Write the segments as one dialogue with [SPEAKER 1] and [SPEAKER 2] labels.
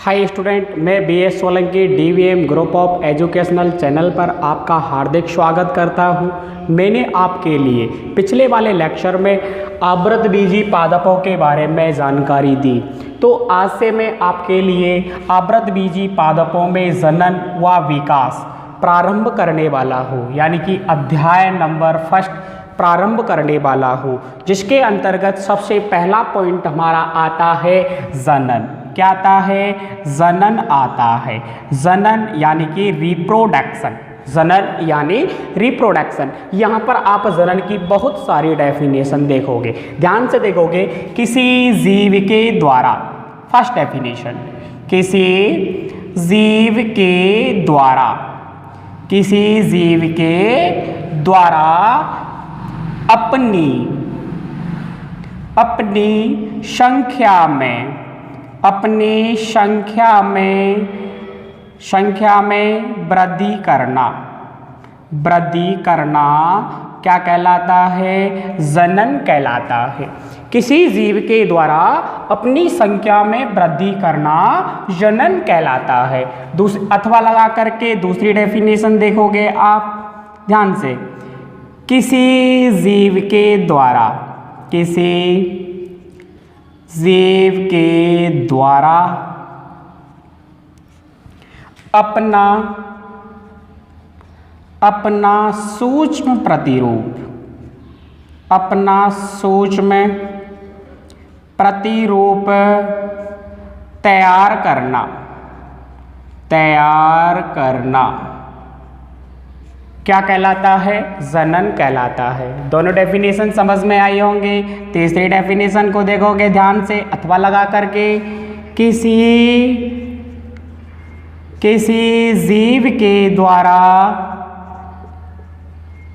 [SPEAKER 1] हाय student, मैं BS Solanki DVM group of educational channel पर आपका हार्दिक स्वागत करता हूं। मैंने आपके लिए पिछले वाले लेक्चर में आवृतबीजी पादपों के बारे में जानकारी दी, तो आज से मैं आपके लिए आवृतबीजी पादपों में जनन व विकास प्रारंभ करने वाला हूं, यानी कि अध्याय नंबर 1 प्रारंभ करने वाला हूं, जिसके अंतर्गत सबसे पहला पॉइंट हमारा आता है जनन। क्या आता है? जनन आता है। जनन यानी कि रिप्रोडक्शन। जनन यानी रिप्रोडक्शन। यहाँ पर आप जनन की बहुत सारी डेफिनेशन देखोगे, ध्यान से देखोगे। किसी जीव के द्वारा, फर्स्ट डेफिनेशन, किसी जीव के द्वारा, किसी जीव के द्वारा अपनी संख्या में, अपनी संख्या में वृद्धि करना, क्या कहलाता है? जनन कहलाता है। किसी जीव के द्वारा अपनी संख्या में वृद्धि करना जनन कहलाता है। अथवा लगा करके दूसरी डेफिनेशन देखोगे आप ध्यान से। किसी जीव के द्वारा, किसी जीव के द्वारा अपना सूक्ष्म प्रतिरूप, अपना सूक्ष्म प्रतिरूप तैयार करना क्या कहलाता है? जनन कहलाता है। दोनों डेफिनेशन समझ में आई होंगे। तीसरी डेफिनेशन को देखोगे ध्यान से, अथवा लगा करके। किसी जीव के द्वारा,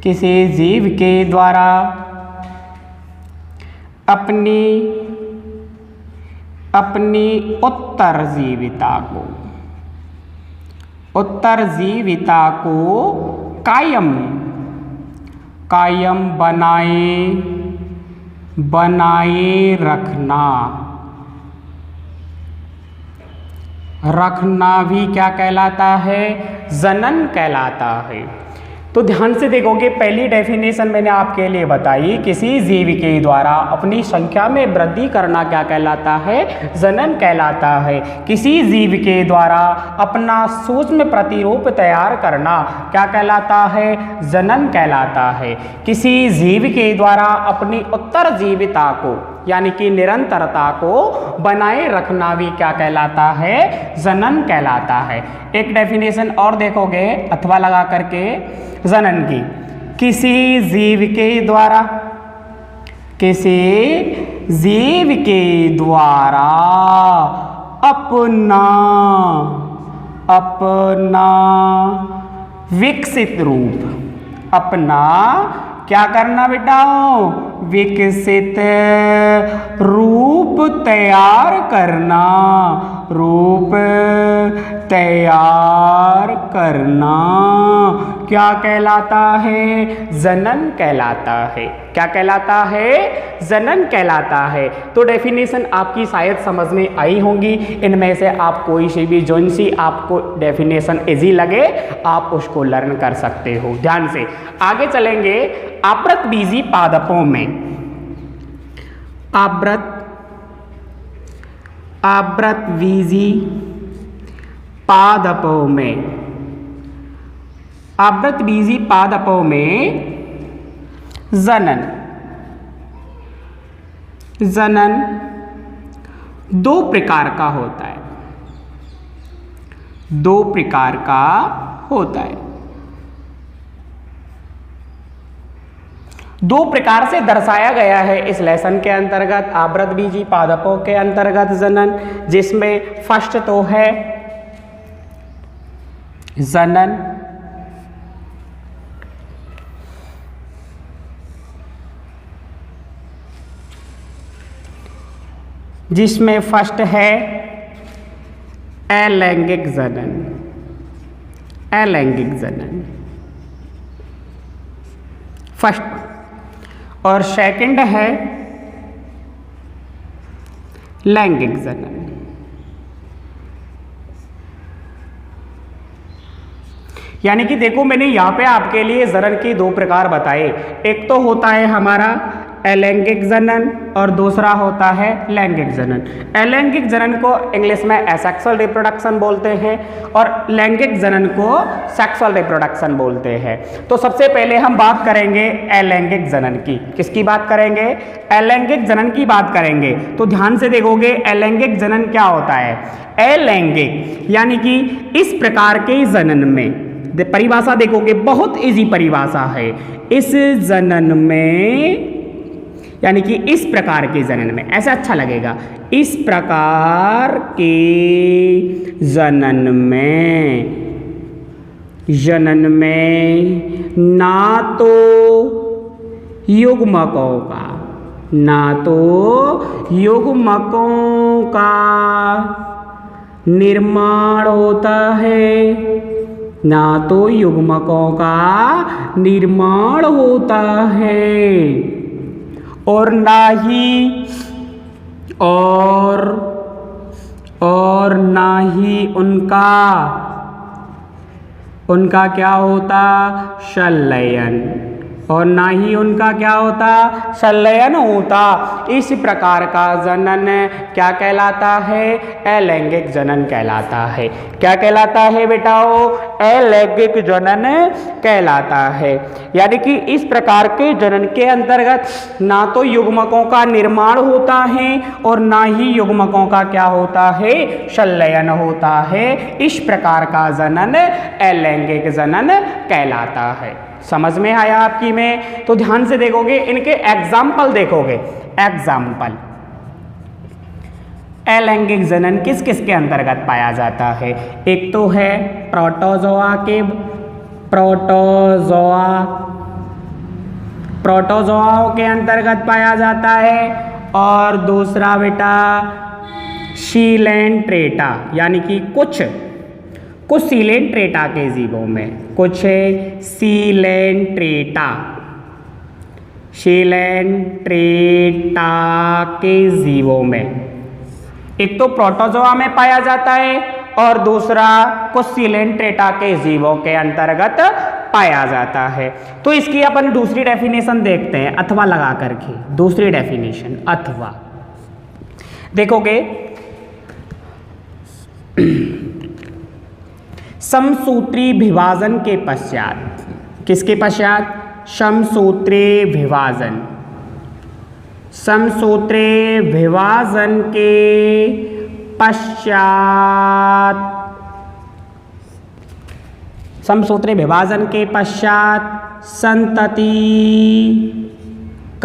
[SPEAKER 1] किसी जीव के द्वारा अपनी उत्तरजीविता को कायम बनाए रखना भी क्या कहलाता है? जनन कहलाता है। तो ध्यान से देखोगे, पहली डेफिनेशन मैंने आपके लिए बताई, किसी जीव के द्वारा अपनी संख्या में वृद्धि करना क्या कहलाता है? जनन कहलाता है। किसी जीव के द्वारा अपना सूक्ष्म प्रतिरूप तैयार करना क्या कहलाता है? जनन कहलाता है। किसी जीव के द्वारा अपनी उत्तरजीविता को, यानी कि निरंतरता को बनाए रखना भी क्या कहलाता है? जनन कहलाता है। एक डेफिनेशन और देखोगे अथवा लगा करके जनन की। किसी जीव के द्वारा, किसी जीव के द्वारा अपना विकसित रूप, अपना क्या करना बेटा? विकसित रूप तैयार करना, रूप तैयार करना क्या कहलाता है? जनन कहलाता है। क्या कहलाता है? जनन कहलाता है। तो डेफिनेशन आपकी शायद समझ में आई होंगी। इनमें से आप कोई सी भी, जोन सी आपको डेफिनेशन इजी लगे आप उसको लर्न कर सकते हो। ध्यान से आगे चलेंगे। आवृतबीजी पादपों में, आवृतबीजी पादपों में, आवृतबीजी पादपों में जनन दो प्रकार का होता है। दो प्रकार का होता है। दो प्रकार से दर्शाया गया है इस लेसन के अंतर्गत, आवृतबीजी पादपों के अंतर्गत जनन, जिसमें फर्स्ट तो है जनन जिसमें फर्स्ट है अलैंगिक जनन। अलैंगिक जनन फर्स्ट, और सेकंड है लैंगिक जनन। यानी कि देखो मैंने यहाँ पे आपके लिए जनन के दो प्रकार बताए, एक तो होता है हमारा अलैंगिक जनन और दूसरा होता है लैंगिक जनन। अलैंगिक जनन को इंग्लिश में एसेक्सुअल रिप्रोडक्शन बोलते हैं और लैंगिक जनन को सेक्सुअल रिप्रोडक्शन बोलते हैं। तो सबसे पहले हम बात करेंगे अलैंगिक जनन की। किसकी बात करेंगे? अलैंगिक जनन की बात करेंगे। तो ध्यान से देखोगे अलैंगिक जनन क्या होता है। अलैंगिक यानी कि इस प्रकार के जनन में, परिभाषा देखोगे बहुत इजी परिभाषा है, इस जनन में यानी कि इस प्रकार के जनन में, ऐसा अच्छा लगेगा, इस प्रकार के जनन में ना तो युग्मकों का निर्माण होता है, ना तो युग्मकों का निर्माण होता है और ना ही उनका क्या होता? संलयन। और ना ही उनका क्या होता? संलयन होता। इस प्रकार का जनन क्या कहलाता है? अलैंगिक जनन कहलाता है। क्या कहलाता है बेटाओ? अलैंगिक जनन कहलाता है। यानी कि इस प्रकार के जनन के अंतर्गत ना तो युग्मकों का निर्माण होता है और ना ही युग्मकों का क्या होता है? संलयन होता है। इस प्रकार का जनन अलैंगिक जनन कहलाता है। समझ में आया आपकी में? तो ध्यान से देखोगे, इनके एग्जाम्पल देखोगे। एग्जाम्पल, अलैंगिक जनन किस किस के अंतर्गत पाया जाता है? एक तो है प्रोटोजोआओं के अंतर्गत पाया जाता है और दूसरा बेटा सीलेंट्रेटा, यानी कि कुछ सीलेंट्रेटा के जीवों में, कुछ सीलेंट्रेटा के जीवों में, एक तो प्रोटोजोआ में पाया जाता है और दूसरा कुछ सीलेंट्रेटा के जीवों के अंतर्गत पाया जाता है। तो इसकी अपन दूसरी डेफिनेशन देखते हैं, अथवा लगा करके। दूसरी डेफिनेशन अथवा देखोगे, समसूत्री विभाजन के पश्चात, किसके पश्चात? समसूत्री विभाजन के पश्चात, समसूत्री विभाजन के पश्चात संतति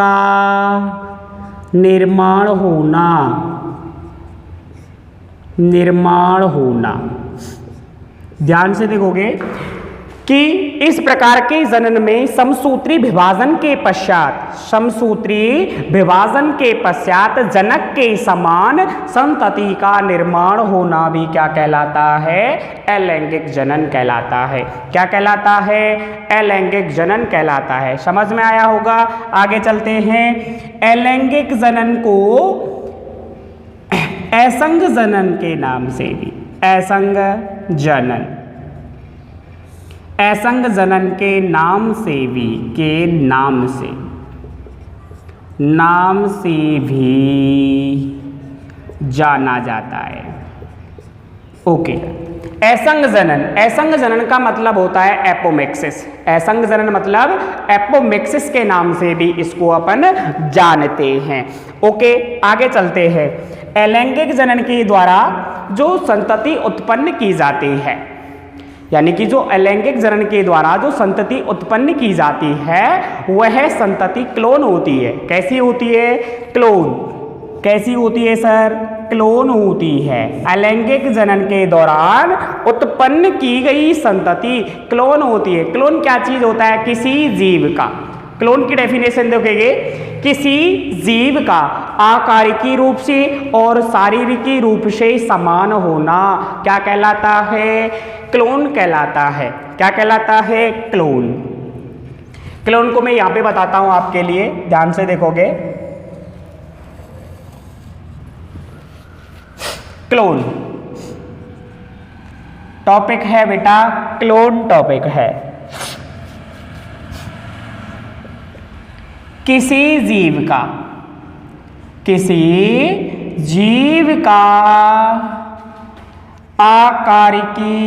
[SPEAKER 1] का निर्माण होना। ध्यान से देखोगे कि इस प्रकार के जनन में समसूत्री विभाजन के पश्चात जनक के समान संतति का निर्माण होना भी क्या कहलाता है? अलैंगिक जनन कहलाता है। क्या कहलाता है? अलैंगिक जनन कहलाता है। समझ में आया होगा। आगे चलते हैं। अलैंगिक जनन को असंग जनन के नाम से भी, असंग जनन के नाम से भी जाना जाता है। ओके, असंग जनन का मतलब होता है एपोमिक्सिस। असंग जनन मतलब एपोमिक्सिस के नाम से भी इसको अपन जानते हैं। ओके, आगे चलते हैं। अलैंगिक जनन के द्वारा जो संतति उत्पन्न की जाती है, यानी कि जो अलैंगिक जनन के द्वारा जो संतति उत्पन्न की जाती है वह संतति क्लोन होती है। कैसी होती है? क्लोन। कैसी होती है सर? क्लोन होती है। अलैंगिक जनन के दौरान उत्पन्न की गई संतति क्लोन होती है। क्लोन क्या चीज होता है? किसी जीव का। क्लोन की डेफिनेशन देखोगे, किसी जीव का आकारिकी रूप से और शारीरिकी रूप से समान होना क्या कहलाता है? क्लोन कहलाता है। क्या कहलाता है? क्लोन। क्लोन को मैं यहाँ पे बताता हूँ आपके लिए, ध्यान से देखोगे। टॉपिक है बेटा क्लोन टॉपिक है। किसी जीव का आकारिकी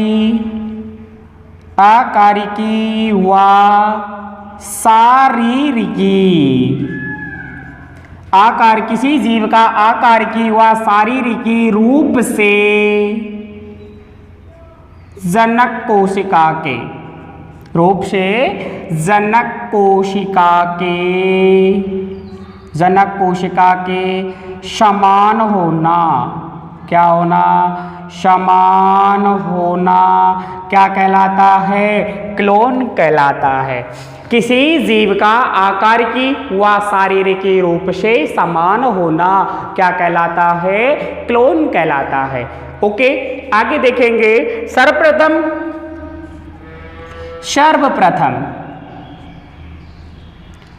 [SPEAKER 1] व किसी जीव का आकारिकी व शारीरिकी रूप से जनक कोशिका के समान होना, क्या होना? समान होना क्या कहलाता है? क्लोन कहलाता है। किसी जीव का आकारिकी व शारीरिकी रूप से समान होना क्या कहलाता है? क्लोन कहलाता है। ओके, आगे देखेंगे।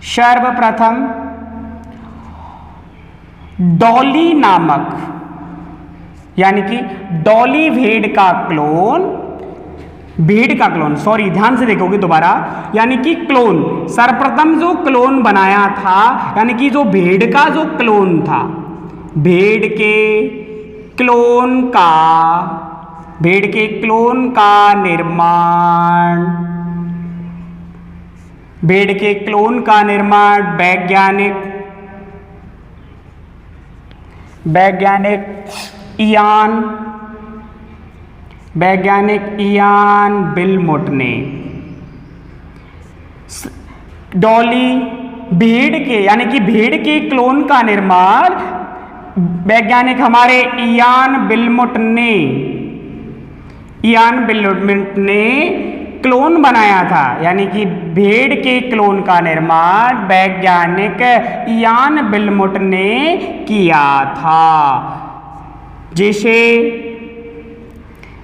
[SPEAKER 1] सर्वप्रथम डॉली नामक, यानी कि डॉली भेड़ का क्लोन, सॉरी ध्यान से देखोगे दोबारा, यानी कि क्लोन, सर्वप्रथम जो क्लोन बनाया था, यानी कि जो भेड़ का जो क्लोन था, भेड़ के क्लोन का निर्माण वैज्ञानिक इयान बिलमुट ने डॉली भेड़ के, यानी कि भेड़ के क्लोन का निर्माण वैज्ञानिक हमारे इयान बिलमुट ने क्लोन बनाया था, यानी कि भेड़ के क्लोन का निर्माण वैज्ञानिक इयान बिलमुट ने किया था,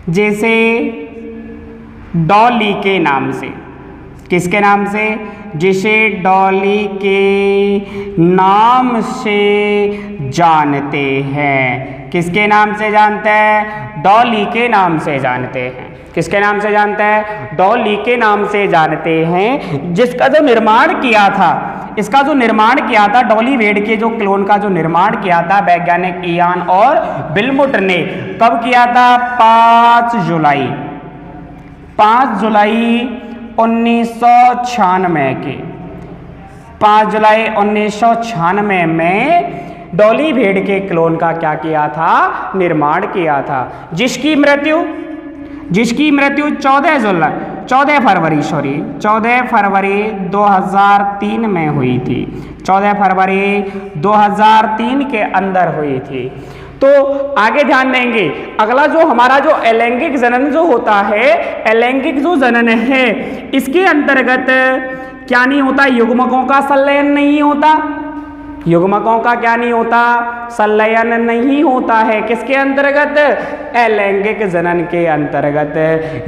[SPEAKER 1] जैसे डॉली के नाम से। किसके नाम से? जिसे डॉली के नाम से जानते हैं। किसके नाम से जानते हैं? डॉली के नाम से जानते हैं। किसके नाम से जानते हैं? डॉली के नाम से जानते हैं, जिसका जो निर्माण किया था, इसका जो निर्माण किया था, डॉली भेड़ के जो क्लोन का जो निर्माण किया था वैज्ञानिक इयान और बिलमुट ने, कब किया था? 5 जुलाई 1996 के 5 जुलाई 1996 में डॉली भेड़ के क्लोन का क्या किया था? निर्माण किया था, जिसकी मृत्यु 14 फरवरी 2003 में हुई थी। 14 फरवरी 2003 के अंदर हुई थी। तो आगे ध्यान देंगे, अगला जो हमारा जो अलैंगिक जनन जो होता है, अलैंगिक जो जनन है, इसके अंतर्गत क्या नहीं होता? युग्मकों का संलयन नहीं होता। युग्मकों का क्या नहीं होता? संलयन नहीं होता है। किसके अंतर्गत? अलैंगिक जनन के अंतर्गत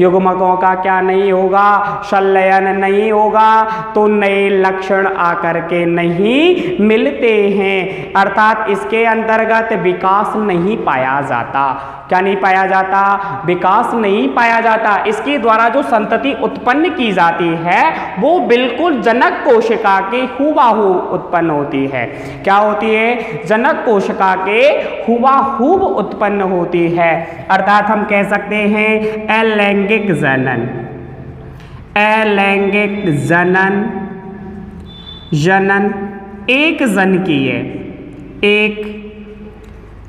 [SPEAKER 1] युग्मकों का क्या नहीं होगा? संलयन नहीं होगा, तो नए लक्षण आकर के नहीं मिलते हैं, अर्थात इसके अंतर्गत विकास नहीं पाया जाता। क्या नहीं पाया जाता? विकास नहीं पाया जाता। इसके द्वारा जो संतति उत्पन्न की जाती है वो बिल्कुल जनक कोशिका के हुबहू उत्पन्न होती है। क्या होती है? जनक कोशिका के हुबहू उत्पन्न होती है, अर्थात हम कह सकते हैं अलैंगिक जनन एक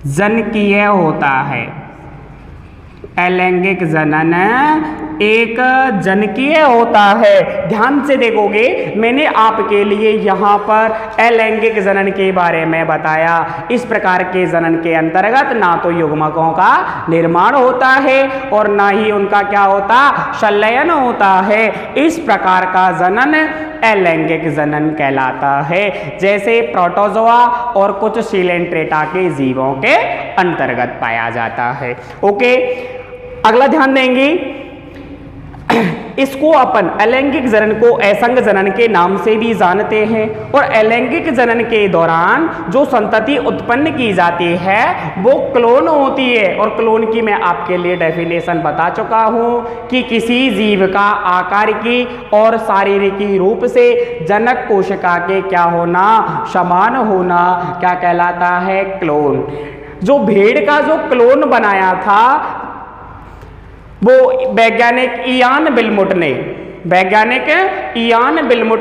[SPEAKER 1] जनकीय होता है। अलैंगिक जनन एक जनकीय होता है। ध्यान से देखोगे, मैंने आपके लिए यहाँ पर अलैंगिक जनन के बारे में बताया। इस प्रकार के जनन के अंतर्गत ना तो युग्मकों का निर्माण होता है और ना ही उनका क्या होता? संलयन होता है। इस प्रकार का जनन अलैंगिक जनन कहलाता है, जैसे प्रोटोजोआ और कुछ सीलेंट्रेटा के जीवों के अंतर्गत पाया जाता है। ओके, अगला ध्यान देंगे इसको अपन अलैंगिक जनन को असंग जनन के नाम से भी जानते हैं। और अलैंगिक जनन के दौरान जो संतति उत्पन्न की जाती है वो क्लोन होती है। और क्लोन की मैं आपके लिए डेफिनेशन बता चुका हूं कि किसी जीव का आकारिकी और शारीरिकी रूप से जनक कोशिका के क्या होना, समान होना, क्या कहलाता है, क्लोन। जो भेड़ का जो क्लोन बनाया था वो वैज्ञानिक इयान बिलमुट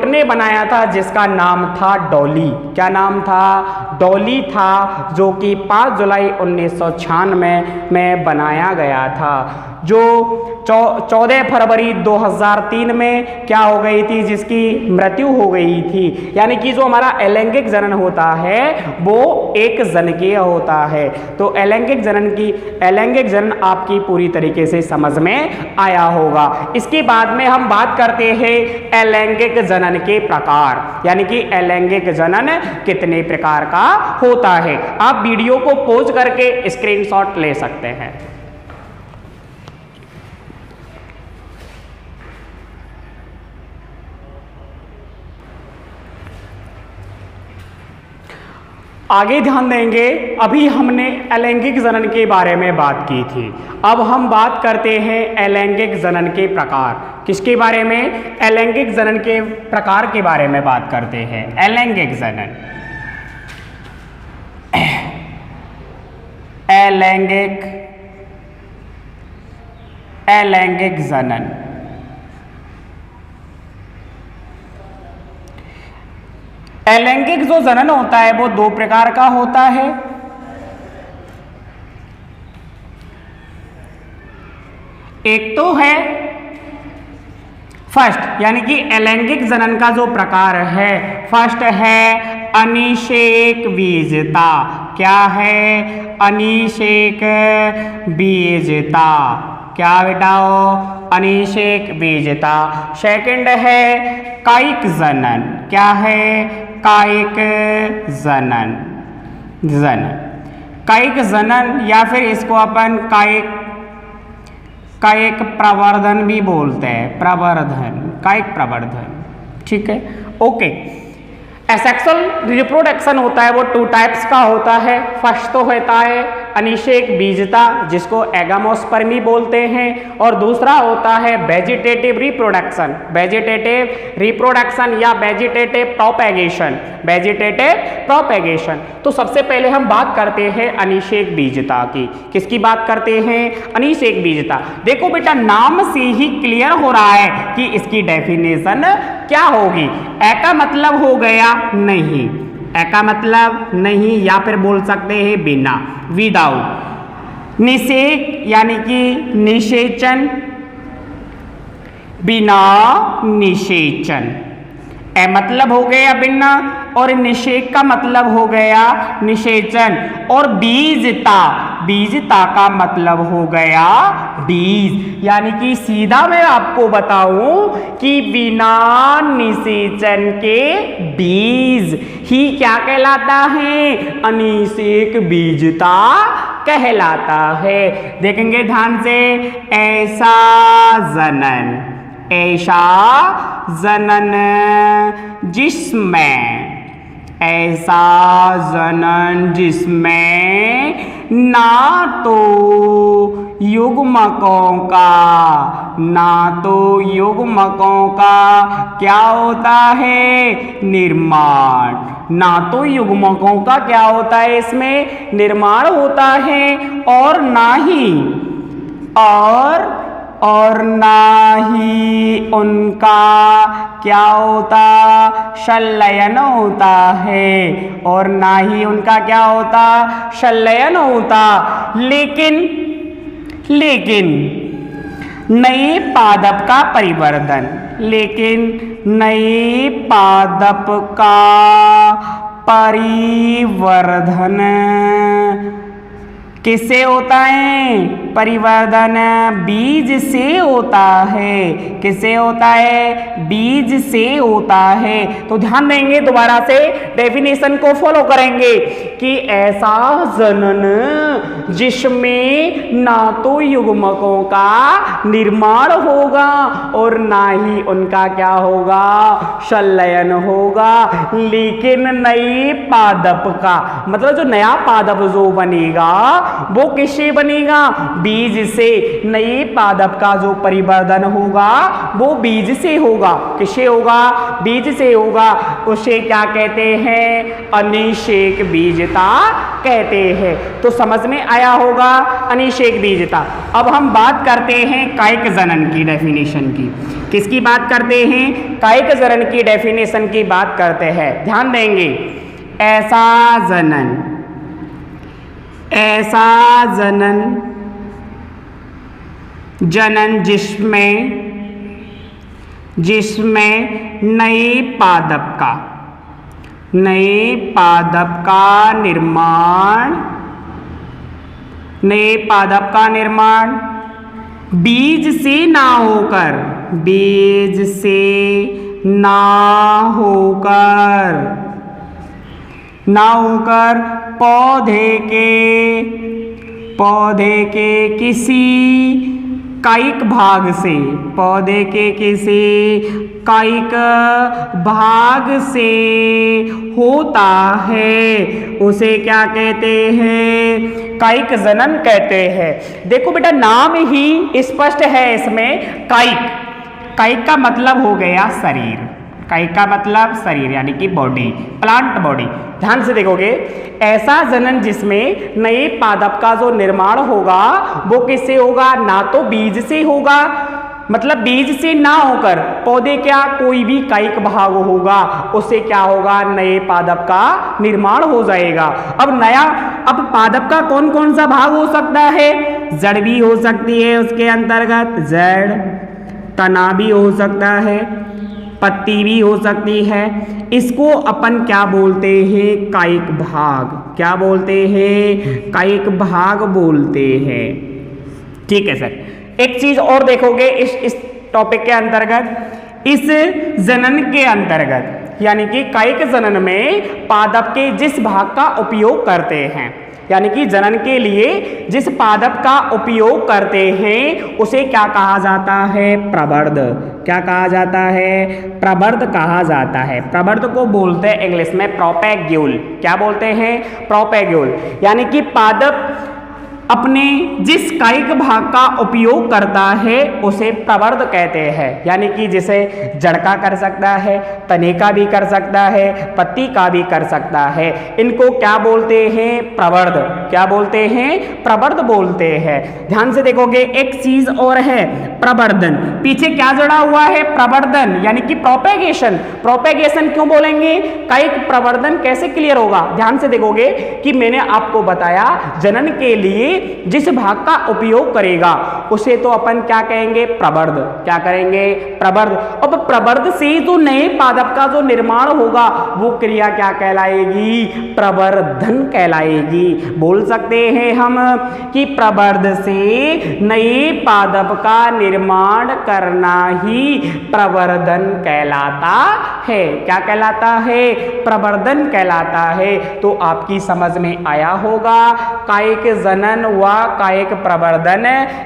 [SPEAKER 1] ने बनाया था, जिसका नाम था डॉली। क्या नाम था? डॉली था, जो कि 5 जुलाई 1996 में बनाया गया था। जो 14 फरवरी 2003 में क्या हो गई थी, जिसकी मृत्यु हो गई थी। यानी कि जो हमारा अलैंगिक जनन होता है वो एक जनकीय होता है। तो अलैंगिक जनन आपकी पूरी तरीके से समझ में आया होगा। इसके बाद में हम बात करते हैं अलैंगिक जनन के प्रकार, यानी कि अलैंगिक जनन कितने प्रकार का होता है। आप वीडियो को पॉज करके स्क्रीनशॉट ले सकते हैं। आगे ध्यान देंगे, अभी हमने अलैंगिक जनन के बारे में बात की थी। अब हम बात करते हैं अलैंगिक जनन के प्रकार। किसके बारे में? अलैंगिक जनन के प्रकार के बारे में बात करते हैं। अलैंगिक जनन, अलैंगिक जनन। अलैंगिक जो जनन होता है वो 2 प्रकार का होता है। एक तो है फर्स्ट, यानी कि अलैंगिक जनन का जो प्रकार है फर्स्ट है अनिषेक बीजता। क्या है? अनिषेक बीजता। क्या बेटाओ? अनिषेक बीजता। सेकंड है कायिक जनन। क्या है? कायिक जनन। कायिक जनन या फिर इसको अपन कायिक प्रवर्धन भी बोलते हैं। कायिक प्रवर्धन, ठीक है, ओके। एसेक्सुअल रिप्रोडक्शन होता है वो 2 टाइप्स का होता है। फर्स्ट तो होता है अनिषेक बीजता, जिसको एगामोस्पर्मी बोलते हैं, और दूसरा होता है वेजिटेटिव रिप्रोडक्शन या वेजिटेटिव प्रोपेगेशन। तो सबसे पहले हम बात करते हैं अनिषेक बीजता की। किसकी बात करते हैं? अनिषेक बीजता। देखो बेटा, नाम से ही क्लियर हो रहा है कि इसकी डेफिनेशन क्या होगी। ए का मतलब हो गया नहीं, ए का मतलब नहीं, या फिर बोल सकते हैं बिना, विदाउट। निषेक यानी कि निषेचन, बिना निषेचन। ए मतलब हो गया बिना और निषेक का मतलब हो गया निषेचन। और बीजता का मतलब हो गया बीज। यानी कि सीधा मैं आपको बताऊं कि बिना निषेचन के बीज ही क्या कहलाता है? अनिषेक बीजता कहलाता है। देखेंगे ध्यान से, ऐसा जनन जिसमें ना तो युग्मकों का क्या होता है? निर्माण। ना तो युग्मकों का क्या होता है? इसमें निर्माण होता है, और ना ही उनका क्या होता? संलयन होता है, और ना ही उनका क्या होता? संलयन होता। लेकिन नए पादप का परिवर्धन, किससे होता है? परिवर्धन बीज से होता है। किससे होता है? बीज से होता है। तो ध्यान देंगे, दोबारा से डेफिनेशन को फॉलो करेंगे कि ऐसा जनन जिसमें ना तो युग्मकों का निर्माण होगा और ना ही उनका क्या होगा? संलयन होगा, लेकिन नई पादप का मतलब जो नया पादप जो बनेगा वो किससे बनेगा? बीज से। नई पादप का जो परिवर्धन होगा वो बीज से होगा। किससे होगा? बीज से होगा। उसे क्या कहते हैं? अनिषेक बीजता कहते हैं। तो समझ में आया होगा अनिषेक बीजता। अब हम बात करते हैं कायिक जनन की डेफिनेशन की। किसकी बात करते हैं? कायिक जनन की डेफिनेशन की बात करते हैं। ध्यान देंगे, ऐसा जनन जिसमें नए पादप का निर्माण बीज से ना होकर पौधे के किसी कायिक भाग से होता है, उसे क्या कहते हैं? कायिक जनन कहते हैं। देखो बेटा, नाम ही स्पष्ट है इसमें। कायिक का मतलब हो गया शरीर। कायिक का मतलब शरीर यानी कि बॉडी, प्लांट बॉडी। ध्यान से देखोगे, ऐसा जनन जिसमें नए पादप का जो निर्माण होगा वो किससे होगा? ना तो बीज से होगा, मतलब बीज से ना होकर पौधे क्या कोई भी कायिक भाग होगा, उससे क्या होगा? नए पादप का निर्माण हो जाएगा। अब पादप का कौन कौन सा भाग हो सकता है? जड़ भी हो सकती है, उसके अंतर्गत जड़, तना भी हो सकता है, पत्ती भी हो सकती है। इसको अपन क्या बोलते हैं? कायिक भाग। क्या बोलते हैं? कायिक भाग बोलते हैं। ठीक है सर। एक चीज और देखोगे इस टॉपिक के अंतर्गत, इस जनन के अंतर्गत यानी कि कायिक जनन में पादप के जिस भाग का उपयोग करते हैं, यानी कि जनन के लिए जिस पादप का उपयोग करते हैं उसे क्या कहा जाता है? प्रवर्ध। क्या कहा जाता है? प्रवर्ध कहा जाता है। प्रवर्ध को बोलते हैं इंग्लिश में प्रोपैग्यूल। क्या बोलते हैं? प्रोपैग्यूल। यानी कि पादप अपने जिस कायिक भाग का उपयोग करता है उसे प्रवर्ध कहते हैं। यानी कि जिसे जड़ का कर सकता है, तने का भी कर सकता है, पत्ती का भी कर सकता है, इनको क्या बोलते हैं? प्रवर्ध। क्या बोलते हैं? प्रवर्ध बोलते हैं। ध्यान से देखोगे, एक चीज और है, प्रवर्धन। पीछे क्या जुड़ा हुआ है? प्रवर्धन यानी कि प्रोपेगेशन। प्रोपेगेशन क्यों बोलेंगे? कायिक प्रवर्धन कैसे क्लियर होगा? ध्यान से देखोगे कि मैंने आपको बताया जनन के लिए जिस भाग का उपयोग करेगा उसे तो अपन क्या कहेंगे? प्रवर्ध। क्या करेंगे? प्रवर्ध। अब प्रवर्ध से तो नए पादप का जो निर्माण होगा वो क्रिया क्या कहलाएगी? प्रवर्धन कहलाएगी। बोल सकते हैं हम कि प्रवर्ध से नए पादप का निर्माण करना ही प्रवर्धन कहलाता है। क्या कहलाता है? प्रवर्धन कहलाता है। तो आपकी समझ में आया होगा कायिक जनन व कायिक प्रवर्धन,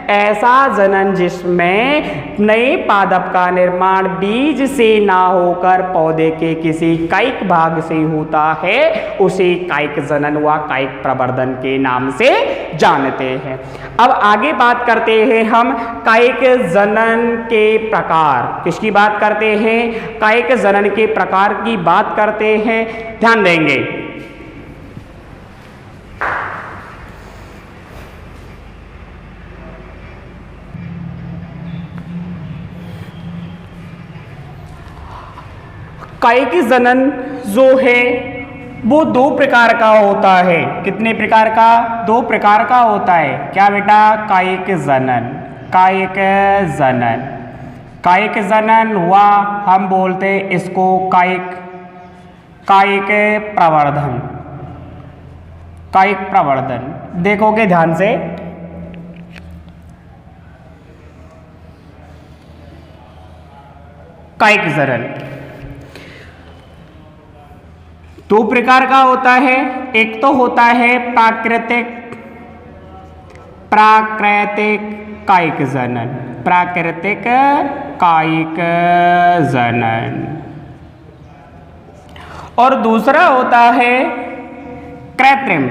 [SPEAKER 1] ऐसा जनन जिसमें नए पादप का निर्माण बीज से ना होकर पौधे के किसी कायिक भाग से होता है, उसे कायिक जनन व कायिक प्रवर्धन के नाम से जानते हैं। अब आगे बात करते हैं हम कायिक जनन के प्रकार। किसकी बात करते हैं? कायिक जनन के प्रकार की बात करते हैं। ध्यान देंगे, कायिक जनन जो है वो दो प्रकार का होता है। कितने प्रकार का? दो प्रकार का होता है। क्या बेटा? कायिक जनन। कायिक जनन, कायिक जनन हुआ, हम बोलते इसको कायिक प्रवर्धन। कायिक प्रवर्धन देखोगे ध्यान से, कायिक जनन दो प्रकार का होता है। एक तो होता है प्राकृतिक कायिक जनन, प्राकृतिक कायिक जनन, और दूसरा होता है कृत्रिम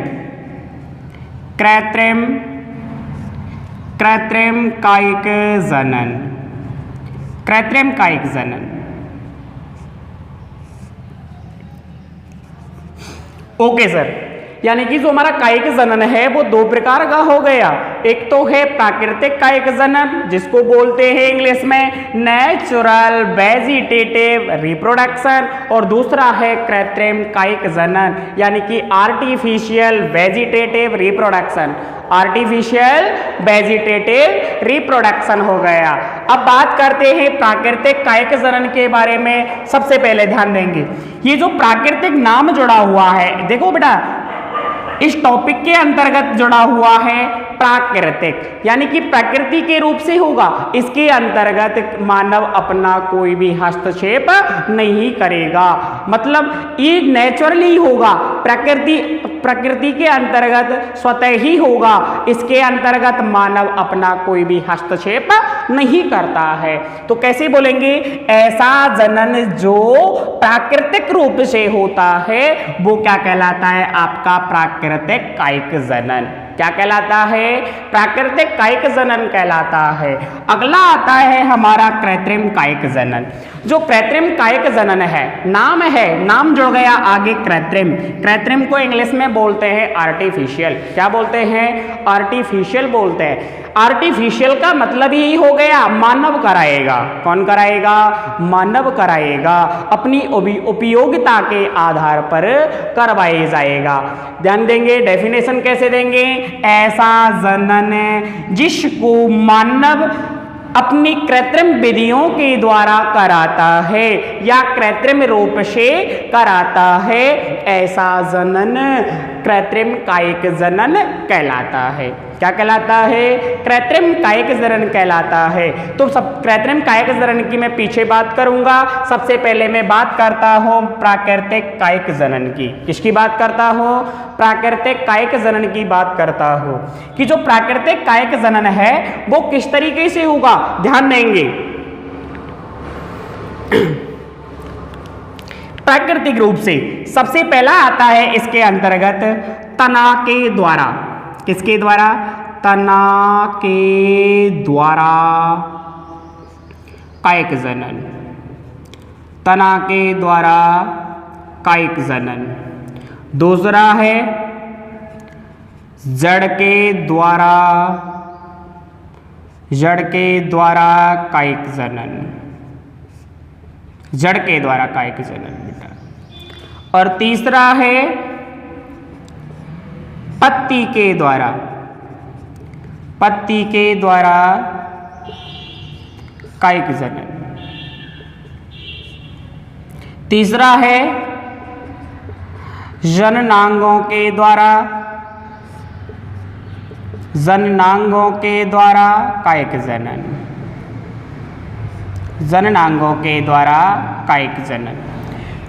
[SPEAKER 1] कायिक जनन, कृत्रिम कायिक जनन। ओके सर, यानी कि जो हमारा कायिक जनन है वो दो प्रकार का हो गया। एक तो है प्राकृतिक कायिक जनन, जिसको बोलते हैं इंग्लिश में नेचुरल वेजिटेटिव रिप्रोडक्शन, और दूसरा है कृत्रिम कायिक जनन, यानी कि artificial vegetative reproduction, artificial vegetative reproduction हो गया। अब बात करते हैं प्राकृतिक कायिक जनन के बारे में। सबसे पहले ध्यान देंगे, ये जो प्राकृतिक नाम जुड़ा हुआ है, देखो बेटा इस टॉपिक के अंतर्गत जुड़ा हुआ है प्राकृतिक, यानी कि प्रकृति के रूप से होगा। इसके अंतर्गत मानव अपना कोई भी हस्तक्षेप नहीं करेगा, मतलब ये नेचुरली होगा, प्रकृति के अंतर्गत स्वतः ही होगा। इसके अंतर्गत मानव अपना कोई भी हस्तक्षेप नहीं करता है। तो कैसे बोलेंगे, ऐसा जनन जो प्राकृतिक रूप से होता है वो क्या कहलाता है, आपका प्राकृतिक कायिक जनन। क्या कहलाता है, प्राकृतिक कायिक जनन कहलाता है। अगला आता है हमारा कृत्रिम कायिक जनन। जो कृत्रिम कायिक जनन है, नाम जुड़ गया आगे कृत्रिम, कृत्रिम को इंग्लिश में बोलते हैं आर्टिफिशियल। क्या बोलते हैं, आर्टिफिशियल बोलते हैं। आर्टिफिशियल का मतलब यही हो गया मानव कराएगा। कौन कराएगा, मानव कराएगा, अपनी उपयोगिता के आधार पर करवाया जाएगा। ध्यान देंगे, डेफिनेशन कैसे देंगे, ऐसा जनन जिसको मानव अपनी कृत्रिम विधियों के द्वारा कराता है या कृत्रिम रूप से कराता है, ऐसा जनन कृत्रिम कायिक जनन कहलाता है। क्या कहलाता है, कृत्रिम कायिक जनन कहलाता है। तो सब कृत्रिम कायिक जनन की मैं पीछे बात करूंगा। सबसे पहले मैं बात करता हूं प्राकृतिक कायिक जनन की। किसकी बात करता हूं, प्राकृतिक कायिक जनन की बात करता हूं कि जो प्राकृतिक कायिक जनन है वो किस तरीके से होगा। ध्यान देंगे, प्राकृतिक रूप से सबसे पहला आता है इसके अंतर्गत तना के द्वारा। किसके द्वारा, तना के द्वारा कायिक जनन, तना के द्वारा कायिक जनन। दूसरा है जड़ के द्वारा कायिक जनन, जड़ के द्वारा कायिक जनन बेटा। और तीसरा है पत्ती के द्वारा कायिक जनन। तीसरा है जननांगों के द्वारा कायिक जनन, जननांगों के द्वारा कायिक जनन।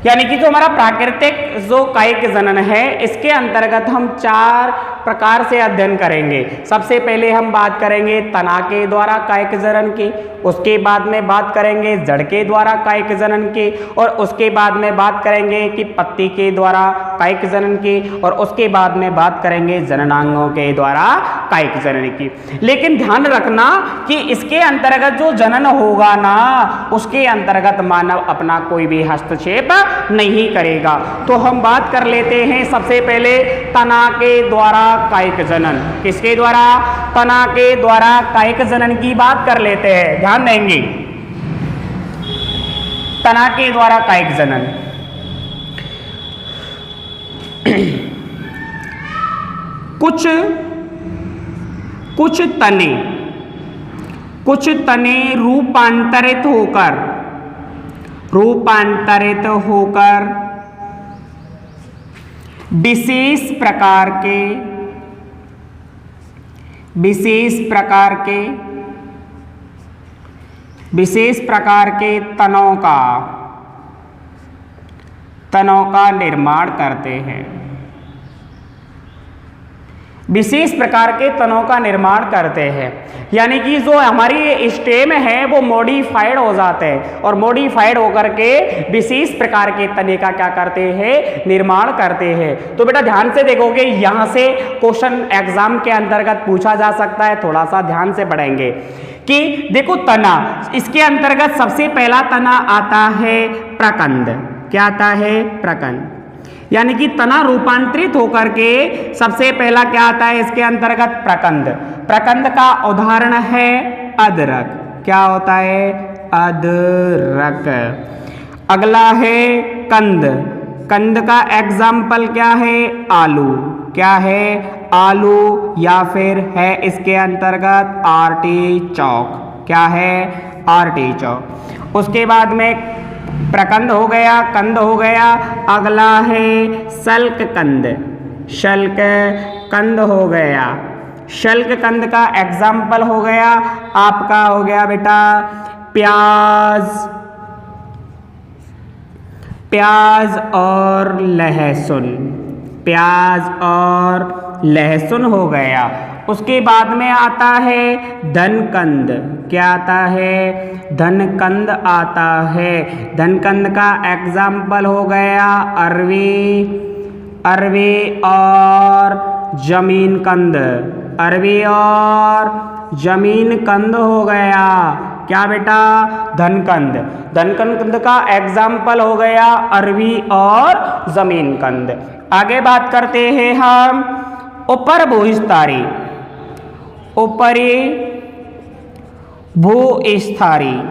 [SPEAKER 1] यानी कि जो हमारा प्राकृतिक जो कायिक जनन है इसके अंतर्गत हम 4 प्रकार से अध्ययन करेंगे। सबसे पहले हम बात करेंगे तना के द्वारा कायिक जनन की, उसके बाद में बात करेंगे जड़ के द्वारा कायिक जनन की, और उसके बाद में बात करेंगे कि पत्ती के द्वारा कायिक जनन की, और उसके बाद में बात करेंगे जननांगों के द्वारा कायिक जनन की। लेकिन ध्यान रखना कि इसके अंतर्गत जो जनन होगा ना, उसके अंतर्गत मानव अपना कोई भी हस्तक्षेप नहीं करेगा। तो हम बात कर लेते हैं सबसे पहले तना के द्वारा कायिक जनन। किसके द्वारा, तना के द्वारा कायिक जनन की बात कर लेते हैं। ध्यान देंगे, तना के द्वारा कायिक जनन। कुछ तने रूपांतरित होकर विशेष प्रकार के विशेष प्रकार के तनों का निर्माण करते हैं। विशेष प्रकार के तनों का निर्माण करते हैं, यानी कि जो हमारी स्टेम है वो मॉडिफाइड हो जाते हैं और मॉडिफाइड होकर के विशेष प्रकार के तने का क्या करते हैं, निर्माण करते हैं। तो बेटा ध्यान से देखोगे, यहाँ से क्वेश्चन एग्जाम के अंतर्गत पूछा जा सकता है, थोड़ा सा ध्यान से पढ़ेंगे कि देखो तना, इसके अंतर्गत सबसे पहला तना आता है प्रकंद। क्या आता है, प्रकंद, यानी कि तना रूपांतरित होकर के सबसे पहला क्या आता है इसके अंतर्गत, प्रकंद। प्रकंद का उदाहरण है अदरक। क्या होता है, अदरक। अगला है कंद। कंद का एग्जाम्पल क्या है, आलू। क्या है, आलू, या फिर है इसके अंतर्गत आर्टिचोक। क्या है, आर्टिचोक। उसके बाद में प्रकंद हो गया, कंद हो गया। अगला है शल्क कंद। शल्क कंद हो गया। शल्क कंद का एग्जाम्पल हो गया आपका, हो गया बेटा प्याज। प्याज और लहसुन। प्याज और लहसुन हो गया। उसके बाद में आता है धनकंद। क्या आता है, धनकंद आता है। धनकंद का एग्जाम्पल हो गया अरवी। अरवी और जमीन कंद। अरवी और जमीन कंद हो गया। क्या बेटा, धनकंद। धनकंद का एग्जाम्पल हो गया अरवी और जमीन कंद। आगे बात करते हैं हम ऊपर भूस्थारी। ऊपरी भूस्थारी।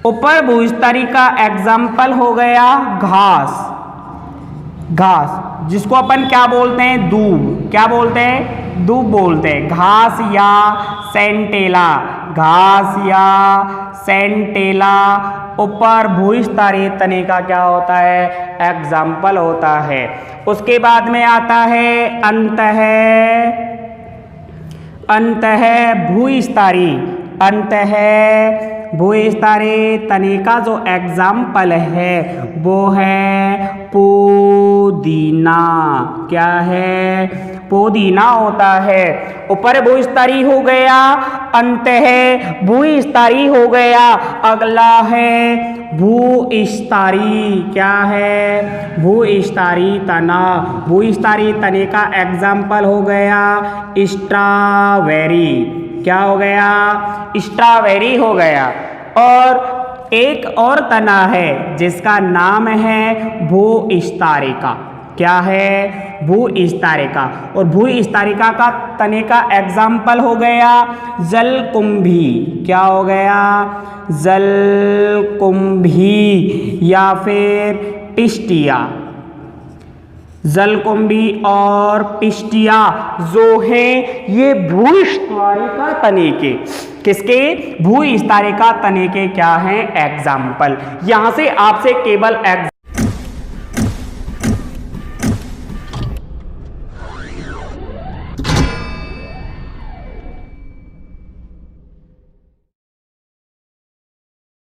[SPEAKER 1] ऊपर भूस्थारी का एग्जाम्पल हो गया घास। घास, जिसको अपन क्या बोलते हैं, दूब। क्या बोलते हैं, दूब बोलते हैं। घास या सेंटेला। घास या सेंटेला ऊपर भूस्थारी तने का क्या होता है, एग्जाम्पल होता है। उसके बाद में आता है अंतः भूस्थारी। अंतः भूस्थारी तने का जो एग्जाम्पल है वो है पुदीना। क्या है, पुदीना होता है। ऊपर भूस्थारी हो गया, अंतः भूस्थारी हो गया। अगला है भूस्थारी। क्या है, भूस्थारी तना। भूस्थारी तने का एग्जाम्पल हो गया स्ट्रॉबेरी। क्या हो गया, स्ट्रॉबेरी हो गया। और एक और तना है जिसका नाम है भूस्थारिका। क्या है, भूस्थारिका। और भूस्थारिका का तने का एग्जाम्पल हो गया जलकुंभी। क्या हो गया, जलकुंभी या फिर पिस्टिया। जलकुंभी और पिस्टिया जो है ये भूस्थारिका तने के, किसके, भूस्थारिका तने के क्या हैं, एग्जाम्पल। यहां से आपसे केवल